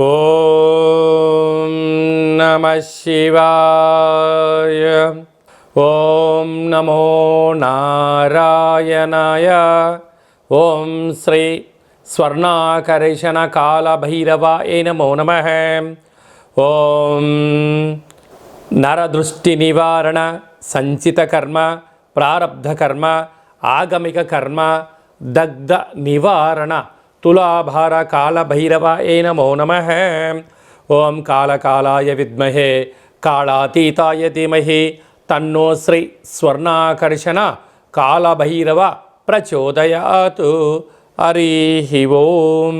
ఓం నమః శివాయ. ఓం నమో నారాయణాయ. ఓం శ్రీ స్వర్ణాకర్షణ కాళభైరవాయ నమో నమః. ఓం నరదృష్టి నివారణ సంచిత కర్మ ప్రారబ్ధ కర్మ ఆగమిక కర్మ దగ్ధ నివారణ తులాభార కాళభైరవాయ నమో నమః. ఓం కాళకాలాయ విద్మహే కాళాతీతాయ ధీమహి తన్నో శ్రీ స్వర్ణాకర్షణ కాళభైరవ ప్రచోదయాత్. హరి ఓం.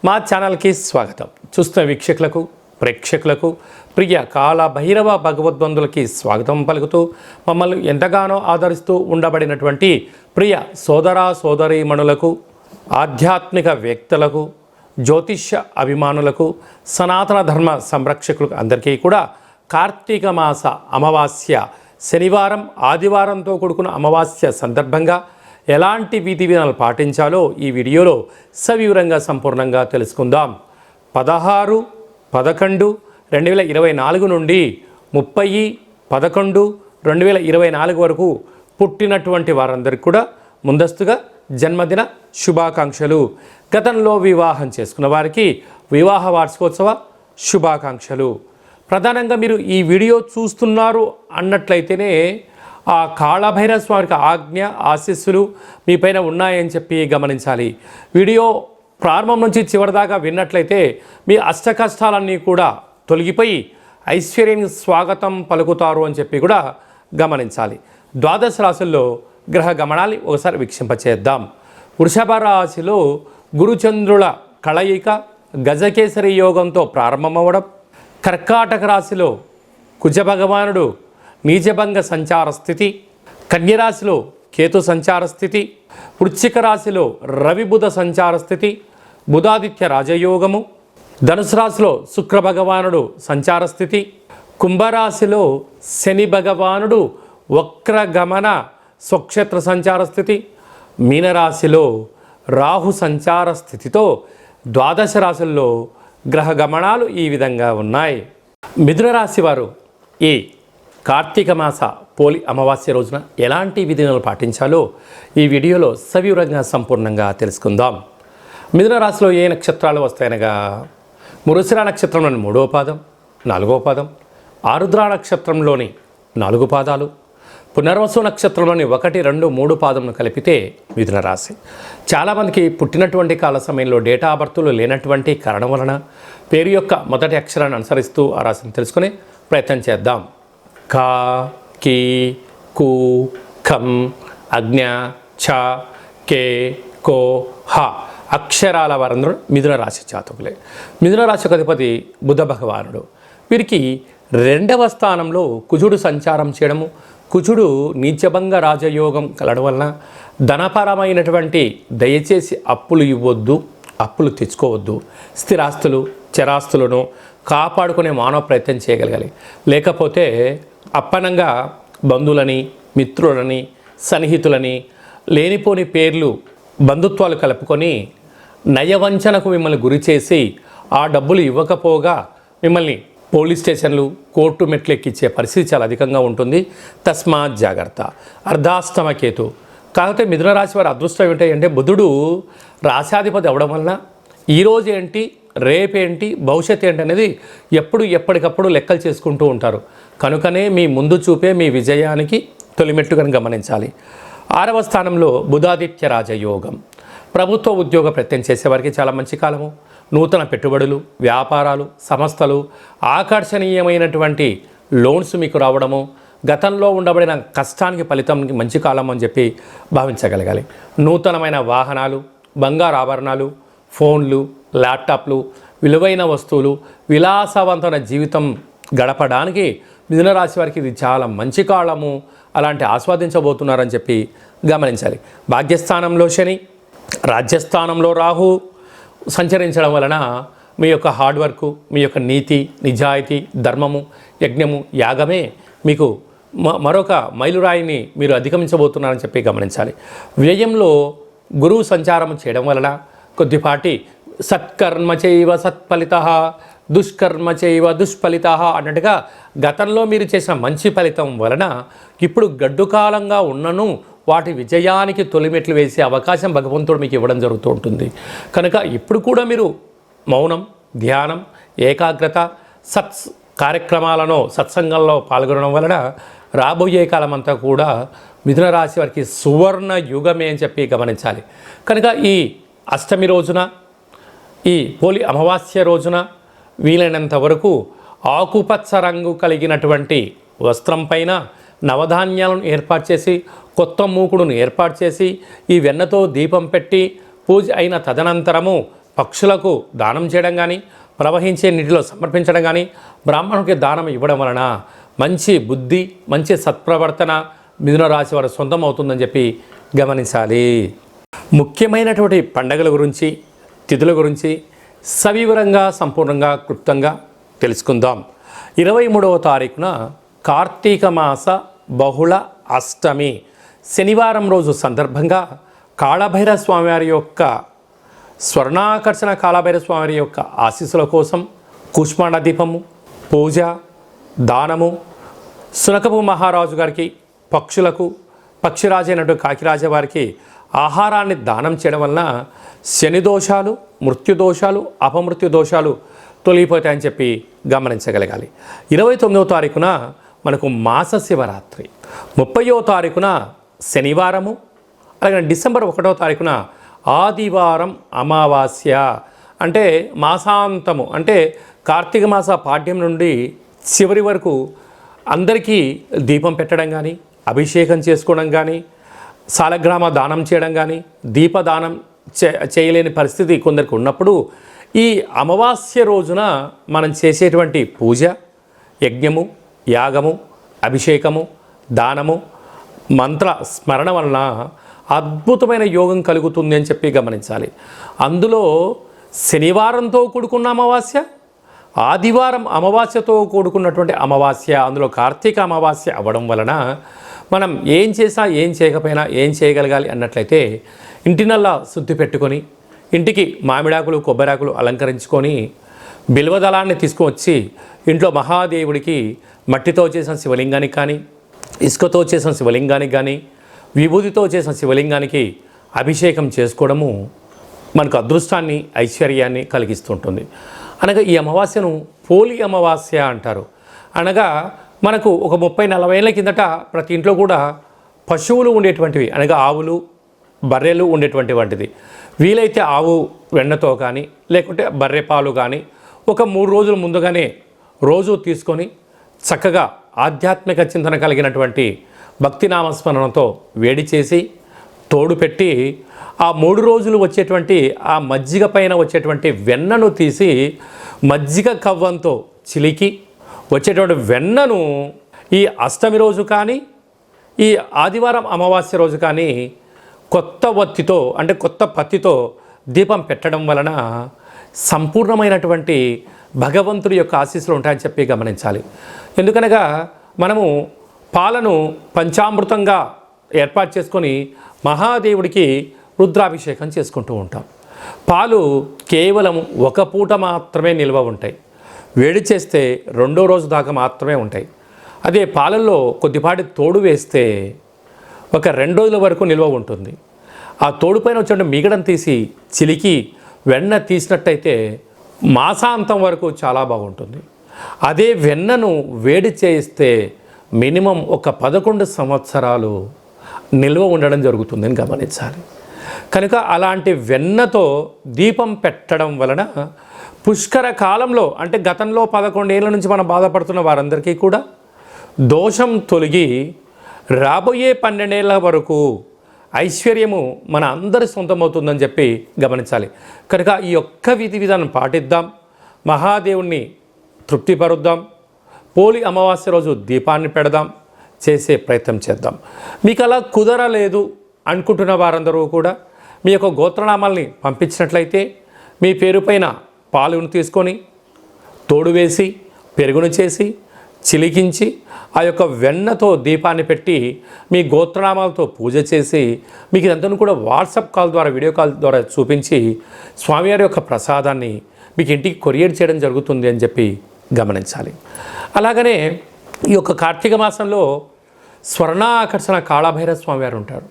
మా ఛానల్కి స్వాగతం. చూస్తున్న వీక్షకులకు ప్రేక్షకులకు ప్రియ కాళభైరవ భగవద్బంధులకి స్వాగతం పలుకుతూ మమ్మల్ని ఎంతగానో ఆదరిస్తూ ఉండబడినటువంటి ప్రియ సోదరా సోదరీమణులకు, ఆధ్యాత్మిక వ్యక్తులకు, జ్యోతిష్య అభిమానులకు, సనాతన ధర్మ సంరక్షకులకు అందరికీ కూడా కార్తీక మాస అమావాస్య శనివారం ఆదివారంతో కూడుకున్న అమావాస్య సందర్భంగా ఎలాంటి విధి విధానాలు పాటించాలో ఈ వీడియోలో సవివరంగా సంపూర్ణంగా తెలుసుకుందాం. 16/11/2024 నుండి 30/11/2024 వరకు పుట్టినటువంటి వారందరికీ కూడా ముందస్తుగా జన్మదిన శుభాకాంక్షలు. గతంలో వివాహం చేసుకున్న వారికి వివాహ వార్షికోత్సవ శుభాకాంక్షలు. ప్రధానంగా మీరు ఈ వీడియో చూస్తున్నారు అన్నట్లయితేనే ఆ కాళభైరవ స్వామికి ఆజ్ఞ ఆశీస్సులు మీపైన ఉన్నాయని చెప్పి గమనించాలి. వీడియో ప్రారంభం నుంచి చివరిదాకా విన్నట్లయితే మీ అష్ట కష్టాలన్నీ కూడా తొలగిపోయి ఐశ్వర్యానికి స్వాగతం పలుకుతారు అని చెప్పి కూడా గమనించాలి. ద్వాదశ రాశుల్లో గ్రహ గమనాన్ని ఒకసారి వీక్షింపచేద్దాం. వృషభ రాశిలో గురుచంద్రుల కలయిక గజకేసరి యోగంతో ప్రారంభమవడం, కర్కాటక రాశిలో కుజ భగవానుడు నీచభంగ సంచార స్థితి, కన్యరాశిలో కేతు సంచార స్థితి, వృశ్చిక రాశిలో రవి బుధ సంచార స్థితి, బుధాదిత్య రాజయోగము, ధనుసు రాశిలో శుక్ర భగవానుడు సంచార స్థితి, కుంభరాశిలో శని భగవానుడు వక్రగమన స్వక్షేత్ర సంచార స్థితి, మీనరాశిలో రాహు సంచార స్థితితో ద్వాదశ రాశుల్లో గ్రహ గమనాలు ఈ విధంగా ఉన్నాయి. మిథున రాశి వారు ఈ కార్తీక మాస పోలి అమావాస్య రోజున ఎలాంటి విధిని పాటించాలో ఈ వీడియోలో సవివరంగా సంపూర్ణంగా తెలుసుకుందాం. మిథున రాశిలో ఏ నక్షత్రాలు వస్తాయనగా మృగశిర నక్షత్రంలోని 3వ పాదం, 4వ పాదం, ఆరుద్ర నక్షత్రంలోని 4 పాదాలు, పునర్వసు నక్షత్రంలోని 1, 2, 3 పాదమును కలిపితే మిథున రాశి. చాలామందికి పుట్టినటువంటి కాల సమయంలో డేటా ఆఫ్ బర్త్లు లేనటువంటి కారణం వలన పేరు యొక్క మొదటి అక్షరాన్ని అనుసరిస్తూ ఆ రాశిని తెలుసుకునే ప్రయత్నం చేద్దాం. కా, కీ, కు, ఖం, అజ్ఞ, ఛ, కే, కో, హ అక్షరాల వారందరూ మిథున రాశి జాతకులే. మిథున రాశి అధిపతి బుధ భగవానుడు. వీరికి 2వ స్థానంలో కుజుడు సంచారం చేయడము, కుజుడు నీచభంగ రాజయోగం కలడం వలన ధనపరమైనటువంటి దయచేసి అప్పులు ఇవ్వద్దు, అప్పులు తెచ్చుకోవద్దు, స్థిరాస్తులు చరాస్తులను కాపాడుకునే మానవ ప్రయత్నం చేయగలగాలి. లేకపోతే అప్పనంగా బంధువులని, మిత్రులని, సన్నిహితులని లేనిపోని పేర్లు బంధుత్వాలు కలుపుకొని నయవంచనకు మిమ్మల్ని గురి చేసి ఆ డబ్బులు ఇవ్వకపోగా మిమ్మల్ని పోలీస్ స్టేషన్లు, కోర్టు మెట్లు ఎక్కించే పరిస్థితి చాలా అధికంగా ఉంటుంది. తస్మాత్ జాగ్రత్త. అర్ధాష్టమ కేతు. కాకపోతే మిథున రాశి వారి అదృష్టం ఏంటంటే బుధుడు రాశాధిపతి అవడం వలన ఈరోజు ఏంటి, రేపేంటి, భవిష్యత్ ఏంటి అనేది ఎప్పటికప్పుడు లెక్కలు చేసుకుంటూ ఉంటారు. కనుకనే మీ ముందు చూపే మీ విజయానికి తొలిమెట్టుగా గమనించాలి. 6వ స్థానంలో బుధాదిత్య రాజయోగం. ప్రభుత్వ ఉద్యోగ ప్రయత్నం చేసేవారికి చాలా మంచి కాలము. నూతన పెట్టుబడులు, వ్యాపారాలు, సంస్థలు, ఆకర్షణీయమైనటువంటి లోన్స్ మీకు రావడము, గతంలో ఉండబడిన కష్టానికి ఫలితం మంచి కాలం అని చెప్పి భావించగలగాలి. నూతనమైన వాహనాలు, బంగారు ఆభరణాలు, ఫోన్లు, ల్యాప్టాప్లు, విలువైన వస్తువులు, విలాసవంతమైన జీవితం గడపడానికి మిథున రాశి వారికి ఇది చాలా మంచి కాలము. అలాంటి ఆస్వాదించబోతున్నారని చెప్పి గమనించాలి. భాగ్యస్థానంలో శని, రాజ్యస్థానంలో రాహు సంచరించడం వలన మీ యొక్క హార్డ్ వర్క్, మీ యొక్క నీతి, నిజాయితీ, ధర్మము, యజ్ఞము, యాగమే మీకు మరొక మైలురాయిని మీరు అధిగమించబోతున్నారని చెప్పి గమనించాలి. వ్యయంలో గురువు సంచారం చేయడం వలన కొద్దిపాటి సత్కర్మ చైవ సత్ఫలితః దుష్కర్మ చైవ దుష్ఫలితః అన్నట్టుగా గతంలో మీరు చేసిన మంచి ఫలితం వలన ఇప్పుడు గడ్డు కాలంగా ఉన్నను వాటి విజయానికి తొలిమెట్లు వేసే అవకాశం భగవంతుడు మీకు ఇవ్వడం జరుగుతూ ఉంటుంది. కనుక ఇప్పుడు కూడా మీరు మౌనం, ధ్యానం, ఏకాగ్రత, కార్యక్రమాలను సత్సంగంలో పాల్గొనడం వలన రాబోయే కాలం అంతా కూడా మిథున రాశి వారికి సువర్ణ యుగమే అని చెప్పి గమనించాలి. కనుక ఈ అష్టమి రోజున, ఈ పోలి అమావాస్య రోజున వీలైనంత వరకు ఆకుపచ్చ రంగు కలిగినటువంటి వస్త్రం పైన నవధాన్యాలను ఏర్పాటు చేసి, కొత్త మూకుడును ఏర్పాటు చేసి, ఈ వెన్నతో దీపం పెట్టి పూజ అయిన తదనంతరము పక్షులకు దానం చేయడం కానీ, ప్రవహించే నీటిలో సమర్పించడం కానీ, బ్రాహ్మణుడికి దానం ఇవ్వడం వలన మంచి బుద్ధి, మంచి సత్ప్రవర్తన మిథున రాశి వారు సొంతం అవుతుందని చెప్పి గమనించాలి. ముఖ్యమైనటువంటి పండగల గురించి, తిథుల గురించి సవివరంగా, సంపూర్ణంగా, క్లుప్తంగా తెలుసుకుందాం. 23వ తారీఖున కార్తీక మాస బహుళ అష్టమి శనివారం రోజు సందర్భంగా కాళభైరవ స్వామివారి యొక్క స్వర్ణాకర్షణ కాళభైరవ స్వామి యొక్క ఆశీస్సుల కోసం కూష్మాండ దీపము, పూజ, దానము, సునకపు మహారాజు గారికి, పక్షులకు, పక్షిరాజు అయినటువంటి కాకిరాజ వారికి ఆహారాన్ని దానం చేయడం వలన శని దోషాలు, మృత్యు దోషాలు, అపమృత్యు దోషాలు తొలగిపోతాయని చెప్పి గమనించగలగాలి. 29వ తారీఖున మనకు మాస శివరాత్రి, 30వ తారీఖున శనివారము, అలాగే డిసెంబర్ 1వ తారీఖున ఆదివారం అమావాస్య. అంటే మాసాంతము, అంటే కార్తీక మాస పాడ్యం నుండి చివరి వరకు అందరికీ దీపం పెట్టడం కానీ, అభిషేకం చేసుకోవడం కానీ, సాలగ్రామ దానం చేయడం కానీ, దీపదానం చేయలేని పరిస్థితి కొందరికి ఉన్నప్పుడు ఈ అమావాస్య రోజున మనం చేసేటువంటి పూజ, యజ్ఞము, యాగము, అభిషేకము, దానము, మంత్ర స్మరణ వలన అద్భుతమైన యోగం కలుగుతుంది అని చెప్పి గమనించాలి. అందులో శనివారంతో కూడుకున్న అమావాస్య, ఆదివారం అమావాస్యతో కూడుకున్నటువంటి అమావాస్య, అందులో కార్తీక అమావాస్య అవ్వడం వలన మనం ఏం చేసా, ఏం చేయకపోయినా ఏం చేయగలగాలి అన్నట్లయితే ఇంటినల్లా శుద్ధి పెట్టుకొని, ఇంటికి మామిడాకులు, కొబ్బరాకులు అలంకరించుకొని, బిల్వదళాన్ని తీసుకువచ్చి ఇంట్లో మహాదేవుడికి మట్టితో చేసిన శివలింగానికి కానీ, ఇసుకతో చేసిన శివలింగానికి కానీ, విభూతితో చేసిన శివలింగానికి అభిషేకం చేసుకోవడము మనకు అదృష్టాన్ని, ఐశ్వర్యాన్ని కలిగిస్తుంటుంది. అనగా ఈ అమావాస్యను పోలి అమావాస్య అంటారు. అనగా మనకు ఒక 30-40 ఏళ్ళ కిందట ప్రతి ఇంట్లో కూడా పశువులు ఉండేటువంటివి, అనగా ఆవులు, బర్రెలు ఉండేటువంటి వంటిది. వీలైతే ఆవు వెన్నతో కానీ, లేకుంటే బర్రె పాలు కానీ ఒక 3 రోజుల ముందుగానే రోజు తీసుకొని చక్కగా ఆధ్యాత్మిక చింతన కలిగినటువంటి భక్తి నామస్మరణతో వేడి చేసి తోడు పెట్టి ఆ 3 రోజులు వచ్చేటువంటి ఆ మజ్జిగ పైన వచ్చేటువంటి వెన్నను తీసి మజ్జిగ కవ్వంతో చిలికి వచ్చేటువంటి వెన్నను ఈ అష్టమి రోజు కానీ, ఈ ఆదివారం అమావాస్య రోజు కానీ కొత్త వత్తితో, అంటే కొత్త పత్తితో దీపం పెట్టడం వలన సంపూర్ణమైనటువంటి భగవంతుడి యొక్క ఆశీస్సులు ఉంటాయని చెప్పి గమనించాలి. ఎందుకనగా మనము పాలను పంచామృతంగా ఏర్పాటు చేసుకొని మహాదేవుడికి రుద్రాభిషేకం చేసుకుంటూ ఉంటాం. పాలు కేవలం ఒక పూట మాత్రమే నిల్వ ఉంటాయి, వేడి చేస్తే 2వ రోజు దాకా మాత్రమే ఉంటాయి. అదే పాలల్లో కొద్దిపాటి తోడు వేస్తే ఒక 2 రోజుల వరకు నిల్వ ఉంటుంది. ఆ తోడుపైన వచ్చే మిగడను తీసి చిలికి వెన్న తీసినట్టయితే మాసాంతం వరకు చాలా బాగుంటుంది. అదే వెన్నను వేడి చేయిస్తే మినిమం ఒక 11 సంవత్సరాలు నిల్వ ఉండడం జరుగుతుందని గమనించాలి. కనుక అలాంటి వెన్నతో దీపం పెట్టడం వలన పుష్కర కాలంలో, అంటే గతంలో 11 ఏళ్ళ నుంచి మనం బాధపడుతున్న వారందరికీ కూడా దోషం తొలగి రాబోయే 12 ఏళ్ళ వరకు ఐశ్వర్యము మన అందరి సొంతమవుతుందని చెప్పి గమనించాలి. కనుక ఈ ఒక్క విధి విధానం పాటిద్దాం, మహాదేవుణ్ణి తృప్తిపరుద్దాం, పోలి అమావాస్య రోజు దీపాన్ని పెడదాం, చేసే ప్రయత్నం చేద్దాం. మీకు అలా కుదరలేదు అనుకుంటున్న వారందరూ కూడా మీ యొక్క గోత్రనామాల్ని పంపించినట్లయితే మీ పేరు పైన పాలును తీసుకొని తోడు వేసి పెరుగును చేసి చిలికించి ఆ యొక్క వెన్నతో దీపాన్ని పెట్టి మీ గోత్రనామాలతో పూజ చేసి మీకు ఇదంతా కూడా వాట్సాప్ కాల్ ద్వారా వీడియో కాల్ ద్వారా చూపించి స్వామివారి యొక్క ప్రసాదాన్ని మీకు ఇంటికి కొరియర్ చేయడం జరుగుతుంది అని చెప్పి గమనించాలి. అలాగనే ఈ యొక్క కార్తీక మాసంలో స్వర్ణాకర్షణ కాళభైరవ స్వామివారు ఉంటారు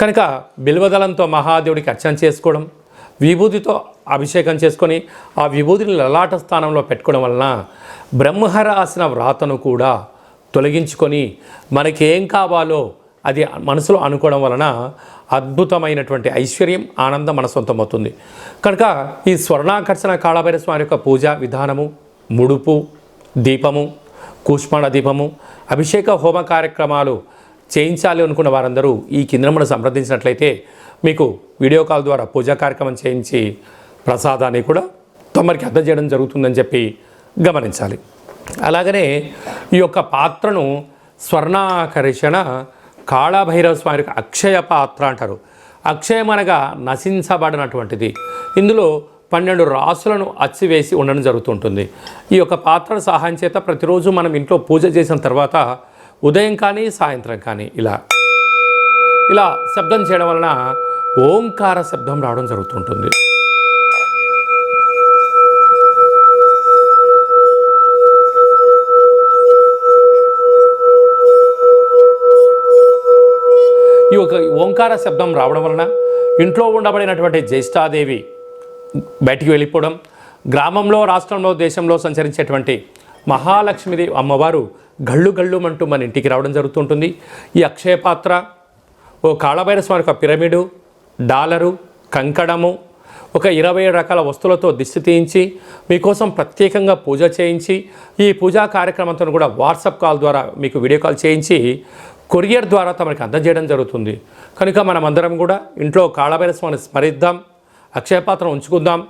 కనుక బిల్వదళంతో మహాదేవుడికి అర్చన చేసుకోవడం, విభూతితో అభిషేకం చేసుకొని ఆ విభూతిని లలాట స్థానంలో పెట్టుకోవడం వలన బ్రహ్మరాసిన వ్రాతను కూడా తొలగించుకొని మనకేం కావాలో అది మనసులో అనుకోవడం వలన అద్భుతమైనటువంటి ఐశ్వర్యం, ఆనందం మన సొంతమవుతుంది. కనుక ఈ స్వర్ణాకర్షణ కాళభైరవ స్వామి యొక్క పూజా విధానము, ముడుపు, దీపము, కూష్మాండ దీపము, అభిషేక హోమ కార్యక్రమాలు చేయించాలి అనుకున్న వారందరూ ఈ కింద మనం సంప్రదించినట్లయితే మీకు వీడియో కాల్ ద్వారా పూజా కార్యక్రమం చేయించి ప్రసాదాన్ని కూడా తమరికి అందజేయడం జరుగుతుందని చెప్పి గమనించాలి. అలాగనే ఈ యొక్క పాత్రను స్వర్ణాకర్షణ కాళభైరవ స్వామి యొక్క అక్షయ పాత్ర అంటారు. అక్షయం అనగా నశించబడినటువంటిది. ఇందులో 12 రాసులను అచ్చివేసి ఉండడం జరుగుతుంటుంది. ఈ యొక్క పాత్ర సహాయం చేత ప్రతిరోజు మనం ఇంట్లో పూజ చేసిన తర్వాత ఉదయం కానీ సాయంత్రం కానీ ఇలా శబ్దం చేయడం వలన ఓంకార శబ్దం రావడం జరుగుతుంటుంది. ఈ ఒక ఓంకార శబ్దం రావడం వలన ఇంట్లో ఉండబడినటువంటి జ్యేష్ఠాదేవి బయటికి వెళ్ళిపోవడం, గ్రామంలో, రాష్ట్రంలో, దేశంలో సంచరించేటువంటి మహాలక్ష్మీదేవి అమ్మవారు గళ్ళు గళ్ళుమంటూ మన ఇంటికి రావడం జరుగుతుంటుంది. ఈ అక్షయ పాత్ర, ఓ కాళభైరవ స్వామి యొక్క పిరమిడు, డాలరు, కంకణము, ఒక 27 రకాల వస్తువులతో దిష్టి తీయించి మీకోసం ప్రత్యేకంగా పూజ చేయించి ఈ పూజా కార్యక్రమంతో కూడా వాట్సాప్ కాల్ ద్వారా మీకు వీడియో కాల్ చేయించి కొరియర్ ద్వారా తమకి అందజేయడం జరుగుతుంది. కనుక మనమందరం కూడా ఇంట్లో కాళభైరవ స్వామిని స్మరిద్దాం, అక్షయపాత్ర ఉంచుకుందాం,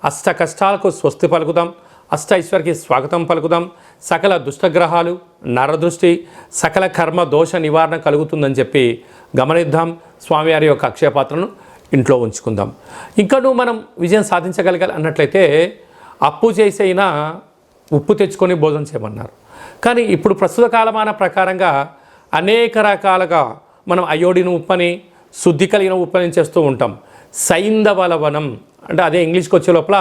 అష్ట కష్టాలకు స్వస్తి పలుకుదాం, అష్ట ఐశ్వర్యకి స్వాగతం పలుకుదాం, సకల దుష్టగ్రహాలు, నరదృష్టి, సకల కర్మ దోష నివారణ కలుగుతుందని చెప్పి గమనిద్దాం. స్వామివారి యొక్క అక్షయపాత్రను ఇంట్లో ఉంచుకుందాం. ఇంకనూ మనం విజయం సాధించగలగాలి అన్నట్లయితే అప్పు చేసైనా ఉప్పు తెచ్చుకొని భోజనం చేయమన్నారు. కానీ ఇప్పుడు ప్రస్తుత కాలమాన ప్రకారంగా అనేక రకాలుగా మనం అయోడిన్ ఉప్పని, శుద్ధి కలిగిన ఉప్పని చేస్తూ ఉంటాం. సైంధవ లవణం అంటే అదే ఇంగ్లీష్కి వచ్చే లోపల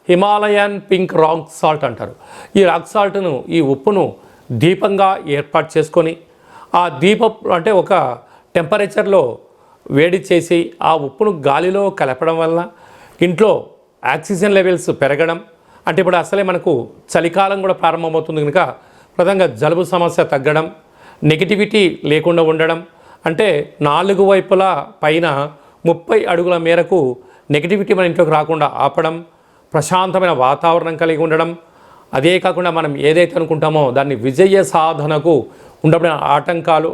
హిమాలయన్ పింక్ రాక్ సాల్ట్ అంటారు. ఈ రాక్ సాల్ట్ను, ఈ ఉప్పును దీపంగా ఏర్పాటు చేసుకొని ఆ దీపం అంటే ఒక టెంపరేచర్లో వేడి చేసి ఆ ఉప్పును గాలిలో కలపడం వల్ల ఇంట్లో ఆక్సిజన్ లెవెల్స్ పెరగడం, అంటే ఇప్పుడు అసలే మనకు చలికాలం కూడా ప్రారంభమవుతుంది కనుక ప్రధానంగా జలుబు సమస్య తగ్గడం, నెగిటివిటీ లేకుండా ఉండడం, అంటే 4 వైపులా పైన 30 అడుగుల మేరకు నెగిటివిటీ మన ఇంట్లోకి రాకుండా ఆపడం, ప్రశాంతమైన వాతావరణం కలిగి ఉండడం, అదే కాకుండా మనం ఏదైతే అనుకుంటామో దాన్ని విజయ సాధనకు ఉండబడిన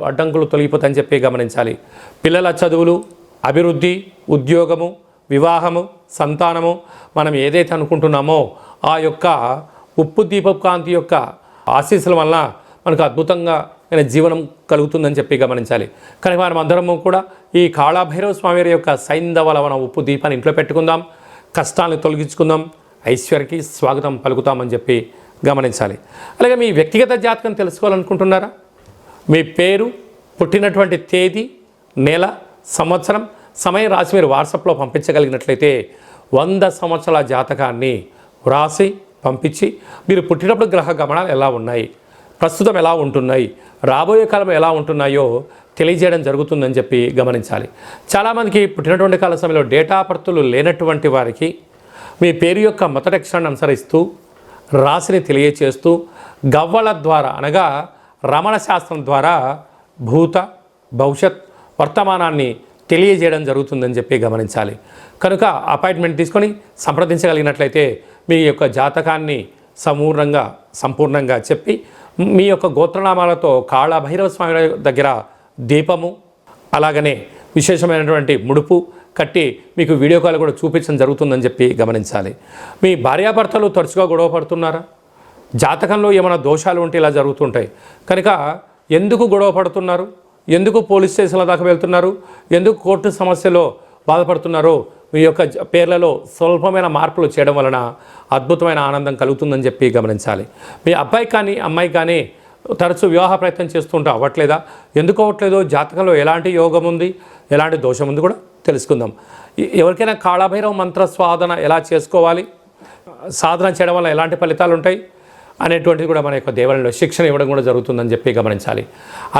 అడ్డంకులు తొలగిపోతాయని చెప్పి గమనించాలి. పిల్లల చదువులు, అభివృద్ధి, ఉద్యోగము, వివాహము, సంతానము మనం ఏదైతే అనుకుంటున్నామో ఆ యొక్క ఉప్పు దీపపు కాంతి యొక్క ఆశీస్సుల వల్ల మనకు అద్భుతంగా జీవనం కలుగుతుందని చెప్పి గమనించాలి. కనుక మనం అందరము కూడా ఈ కాళభైరవ స్వామి యొక్క సైంధవ లవణ ఉప్పు దీపాన్ని ఇంట్లో పెట్టుకుందాం, కష్టాలను తొలగించుకుందాం, ఐశ్వర్యకి స్వాగతం పలుకుతామని చెప్పి గమనించాలి. అలాగే మీ వ్యక్తిగత జాతకం తెలుసుకోవాలనుకుంటున్నారా? మీ పేరు, పుట్టినటువంటి తేదీ, నెల, సంవత్సరం, సమయం రాసి మీరు వాట్సాప్లో పంపించగలిగినట్లయితే 100 సంవత్సరాల జాతకాన్ని వ్రాసి పంపించి మీరు పుట్టినప్పుడు గ్రహ గమనాలు ఎలా ఉన్నాయి, ప్రస్తుతం ఎలా ఉంటున్నాయి, రాబోయే కాలం ఎలా ఉంటున్నాయో తెలియజేయడం జరుగుతుందని చెప్పి గమనించాలి. చాలామందికి పుట్టినటువంటి కాల సమయంలో డేటా బర్త్లు లేనటువంటి వారికి మీ పేరు యొక్క మొదటి అక్షరాన్ని అనుసరిస్తూ రాశిని తెలియచేస్తూ గవ్వల ద్వారా అనగా రమణ శాస్త్రం ద్వారా భూత, భవిష్యత్, వర్తమానాన్ని తెలియజేయడం జరుగుతుందని చెప్పి గమనించాలి. కనుక అపాయింట్మెంట్ తీసుకొని సంప్రదించగలిగినట్లయితే మీ యొక్క జాతకాన్ని సంపూర్ణంగా చెప్పి మీ యొక్క గోత్రనామాలతో కాళభైరవ స్వామి దగ్గర దీపము, అలాగనే విశేషమైనటువంటి ముడుపు కట్టి మీకు వీడియో కాల్ కూడా చూపించడం జరుగుతుందని చెప్పి గమనించాలి. మీ భార్యాభర్తలు తరచుగా గొడవ పడుతున్నారా? జాతకంలో ఏమైనా దోషాలు ఉంటే ఇలా జరుగుతుంటాయి. కనుక ఎందుకు గొడవ పడుతున్నారు, ఎందుకు పోలీస్ స్టేషన్ల దాకా వెళ్తున్నారు, ఎందుకు కోర్టు సమస్యలో బాధపడుతున్నారో మీ యొక్క పేర్లలో స్వల్పమైన మార్పులు చేయడం వలన అద్భుతమైన ఆనందం కలుగుతుందని చెప్పి గమనించాలి. మీ అబ్బాయి కానీ అమ్మాయి కానీ తరచూ వివాహ ప్రయత్నం చేస్తుంటే అవ్వట్లేదా? ఎందుకు అవ్వట్లేదో, జాతకంలో ఎలాంటి యోగం ఉంది, ఎలాంటి దోషం ఉంది కూడా తెలుసుకుందాం. ఎవరికైనా కాళభైరవ మంత్ర సాధన ఎలా చేసుకోవాలి, సాధన చేయడం వల్ల ఎలాంటి ఫలితాలు ఉంటాయి అనేటువంటిది కూడా మన యొక్క దేవాలయంలో శిక్షణ ఇవ్వడం కూడా జరుగుతుందని చెప్పి గమనించాలి.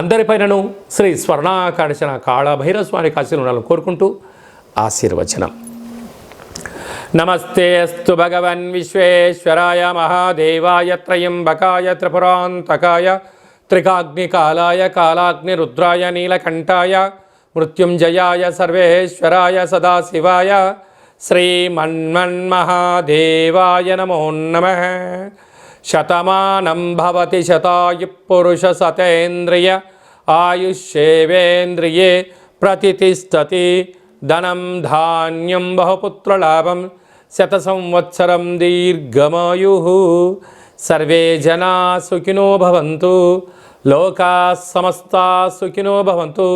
అందరిపైనను శ్రీ స్వర్ణాకర్షణ కాళభైరవ స్వామి ఆశీర్వాదాలను కోరుకుంటూ ఆశీర్వచనం. నమస్తే అస్తు భగవన్ విశ్వేశ్వరాయ మహాదేవాయ త్రయంబకాయ త్రిపురాంతకాయ త్రికాగ్నికాలాయ కాలాగ్నిరుద్రాయ నీలకంఠాయ మృత్యుంజయాయ సర్వేశ్వరాయ సదాశివాయ శ్రీమన్మన్మహాదేవాయ నమో నమః. శతమానం భవతి శతాయు పురుష సతేంద్రియ ఆయుష్యేవేంద్రియే ప్రతిష్టతి. ధనం ధాన్యం బహుపుత్రలాభం శత సంవత్సరం దీర్ఘమాయు. సర్వే జనా సుఖినో భవంతు, లోకా సమస్తా సుఖినో భవంతు.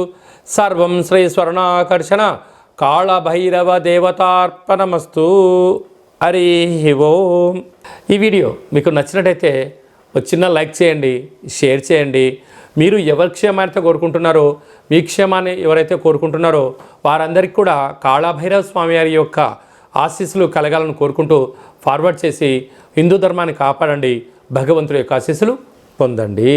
సర్వం శ్రీ స్వర్ణాకర్షణ కాళభైరవ దేవతార్పణమస్తు. హరి ఓం. ఈ వీడియో మీకు నచ్చినట్టయితే ఒక చిన్న లైక్ చేయండి, షేర్ చేయండి. మీరు ఎవరి క్షేమాన్ని కోరుకుంటున్నారో, మీ క్షేమాన్ని ఎవరైతే కోరుకుంటున్నారో వారందరికీ కూడా కాళభైరవ స్వామి వారి యొక్క ఆశీస్సులు కలగాలని కోరుకుంటూ ఫార్వర్డ్ చేసి హిందూ ధర్మాన్ని కాపాడండి, భగవంతుడి యొక్క ఆశీస్సులు పొందండి.